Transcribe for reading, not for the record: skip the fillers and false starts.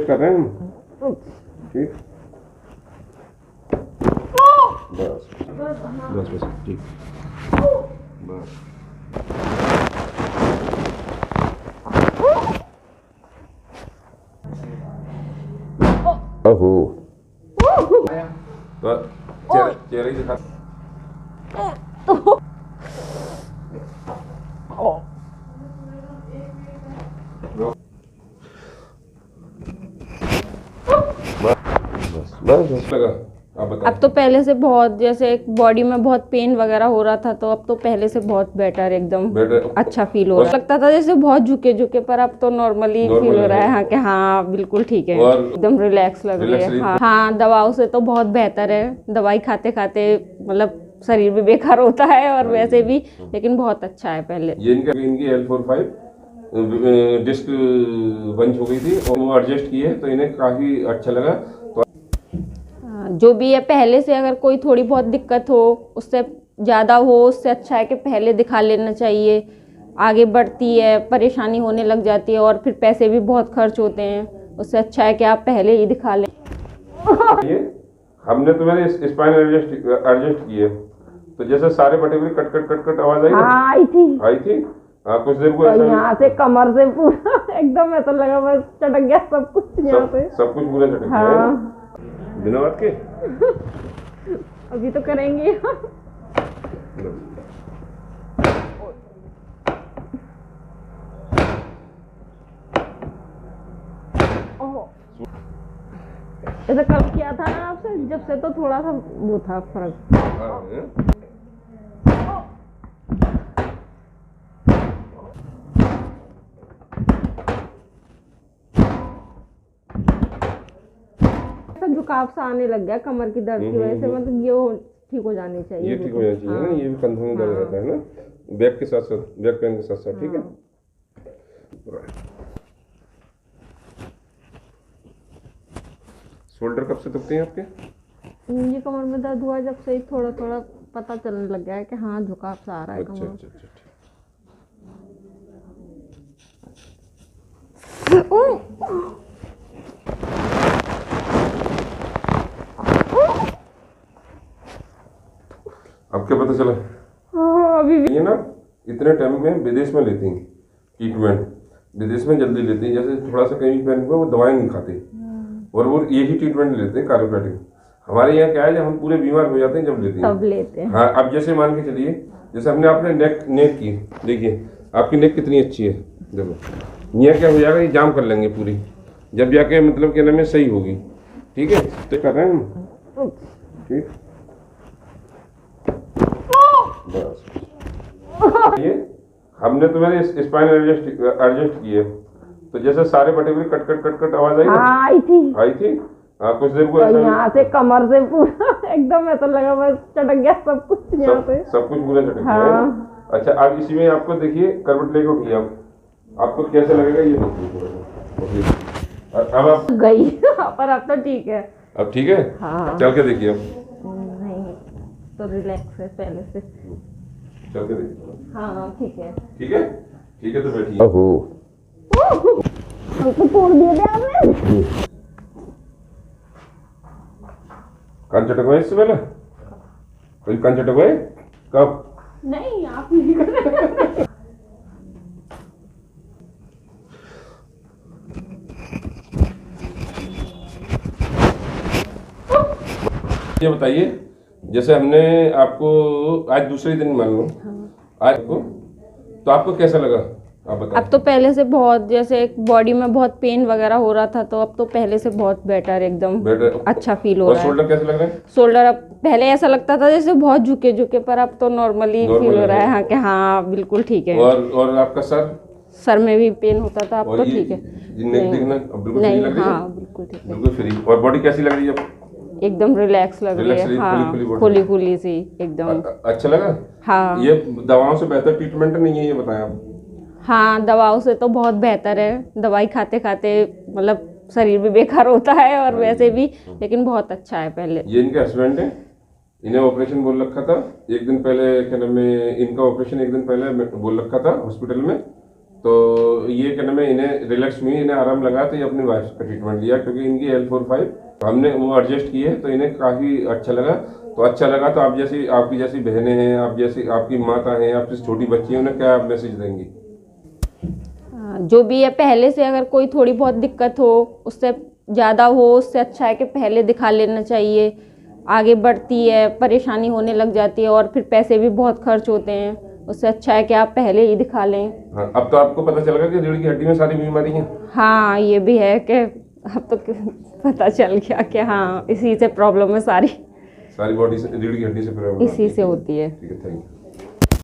Adjust कर रहे हैं हम। ठीक, बस बस बस, ठीक, बस। ओहो, तो चेहरे ही दिखा। बस लगा। अब तो पहले से बहुत, जैसे बॉडी में बहुत पेन वगैरह हो रहा था, तो अब तो पहले से बहुत बेटर, एकदम बेटर, अच्छा फील हो रहा है। लगता था जैसे बहुत झुके झुके, पर अब तो नॉर्मली फील हो रहा है। हाँ कि हाँ बिल्कुल ठीक है, एकदम रिलैक्स लग रही है। हाँ, दवाओं से तो बहुत बेहतर है। दवाई खाते खाते मतलब शरीर भी बेकार होता है और वैसे भी, लेकिन बहुत अच्छा है पहले। ये इनकी L-4-5 डिस्क बंच हो गई थी और वो एडजस्ट किए तो इन्हें काफी अच्छा लगा। तो जो भी है, पहले से अगर कोई थोड़ी बहुत दिक्कत हो, उससे ज़्यादा हो, उससे अच्छा है कि पहले दिखा लेना चाहिए। आगे बढ़ती है, परेशानी होने लग जाती है और फिर पैसे भी बहुत खर्च होते हैं। उससे अच्छा है कि आप पहले ही दिखा लें। ये हमने तो मैंने स्पाइन एडजस्ट किए, तो जैसे सारे बटे कट कट कट कट आवाज आई ना। हाँ, आई थी। हाँ, कुछ देर को यहाँ से कमर से पूरा एकदम ऐसा लगा बस चटक गया सब कुछ यहाँ पे। सब कुछ पूरा चटक गया। हाँ। बिना बात के अभी तो करेंगे। ऐसा कल किया था ना आपसे, जब से तो थोड़ा सा वो था फर्क। झुकाव सा आने लग गया कमर की दर्द की वजह से, मतलब ये ठीक हो जानी चाहिए। ये ठीक हो जानी चाहिए ना। ये भी कंधों में दर्द रहता है ना, बैक के साथ साथ, बैक पेन के साथ साथ। ठीक है। शोल्डर कब से दुखते हैं आपके? ये कमर में दर्द हुआ जब से ही थोड़ा थोड़ा पता चलने लग गया है कि हाँ झुकाव सा आ रहा है कमर। अच्छा। अब क्या पता चला? अभी ये ना इतने टाइम में विदेश में लेती हैं ट्रीटमेंट, विदेश में जल्दी लेती हैं। जैसे थोड़ा सा कहीं पेन हुआ वो दवाई नहीं खाते और वो यही ट्रीटमेंट लेते हैं, कायरोप्रैक्टिक। हमारे यहाँ क्या है, जब हम पूरे बीमार हो जाते हैं जब लेते हैं। हाँ, अब जैसे मान के चलिए, जैसे हमने आपने नेक की, देखिए आपकी नेक कितनी अच्छी है। देखो यहाँ क्या हो जाएगा, ये जाम कर लेंगे पूरी, जब जाके मतलब क्या नाम है सही होगी। ठीक है, तो कर रहे हैं हम। ठीक, बस। ये हमने तो मैंने स्पाइन एडजस्ट किए, तो जैसे सारे बटे कट कट कट कट आवाज आई ना। आई थी। हाँ, कुछ देर को यहाँ से कमर से पूरा एकदम ऐसा लगा बस चटक गया सब कुछ यहाँ पे। सब कुछ पूरा चटक गया। अच्छा, अब इसी में आपको देखिए करवट लेके उठिए आप, आपको कैसे लगेगा ये देखिए। अब आप गई पर अब तो ठीक है। अब ठीक है। हाँ। चल के देखिए अब। नहीं तो रिलैक्स है पहले से। चल के देखिए। हाँ ठीक है। ठीक है, ठीक है, तो बैठिए। ओहो, तो तोड़ दिया आपने। कान चटकवाए इससे पहले? कोई कान चटकवाए? कब? नहीं, आप नहीं कर रहे। ये बताइए, जैसे हमने आपको आज दूसरे दिन मान लो आज को, तो आपको कैसा लगा? आप बताओ। अब तो पहले से बहुत, जैसे बॉडी में बहुत पेन वगैरह हो रहा था, तो अब तो पहले से बहुत बेटर, एकदम बेटर, अच्छा फील हो रहा है। शोल्डर कैसे लग रहा है? शोल्डर अब पहले ऐसा लगता था जैसे बहुत झुके झुके, पर अब तो नॉर्मली फील हो रहा है। हाँ कि हाँ बिल्कुल ठीक है। और आपका सर में भी पेन होता था, अब तो ठीक है। नहीं, हाँ बिल्कुल ठीक है, बिल्कुल फ्री। और बॉडी कैसी लग रही है? एकदम रिलैक्स लग रही है। हाँ, खुली खुली सी एकदम। अच्छा लगा? हाँ। ये दवाओं से बेहतर ट्रीटमेंट नहीं है, ये बताएं आप। हाँ, दवाओं से तो बहुत बेहतर है। दवाई खाते खाते मतलब शरीर भी बेकार होता है और वैसे भी, लेकिन बहुत अच्छा है पहले। ये इनके हस्बैंड है, इन्हें ऑपरेशन बोल रखा था एक दिन पहले, क्या नाम है, इनका ऑपरेशन एक दिन पहले बोल रखा था हॉस्पिटल में, तो ये क्या नाम है, इन्हें रिलैक्स हुई, इन्हें आराम लगा, तो ये अपनी वाइफ का ट्रीटमेंट लिया क्योंकि इनकी L-4-5 हमने वो एडजस्ट किए तो इन्हें काफ़ी अच्छा लगा। तो अच्छा लगा तो आप जैसी, आपकी जैसी बहनें हैं, आप जैसी आपकी माता हैं, आपकी छोटी बच्ची हैं, उन्हें क्या मैसेज देंगी? जो भी है, पहले से अगर कोई थोड़ी बहुत दिक्कत हो, उससे ज़्यादा हो, उससे अच्छा है कि पहले दिखा लेना चाहिए। आगे बढ़ती है, परेशानी होने लग जाती है और फिर पैसे भी बहुत खर्च होते हैं, उससे अच्छा है कि आप पहले ही दिखा लें। हाँ, अब तो आपको पता चल गया कि रीढ़ की हड्डी में सारी बीमारी हैं। हाँ, ये भी है कि अब तो पता चल गया कि हाँ, इसी से प्रॉब्लम है, सारी बॉडी से, रीढ़ की हड्डी से प्रॉब्लम इसी से होती है। ठीक है, थैंक यू।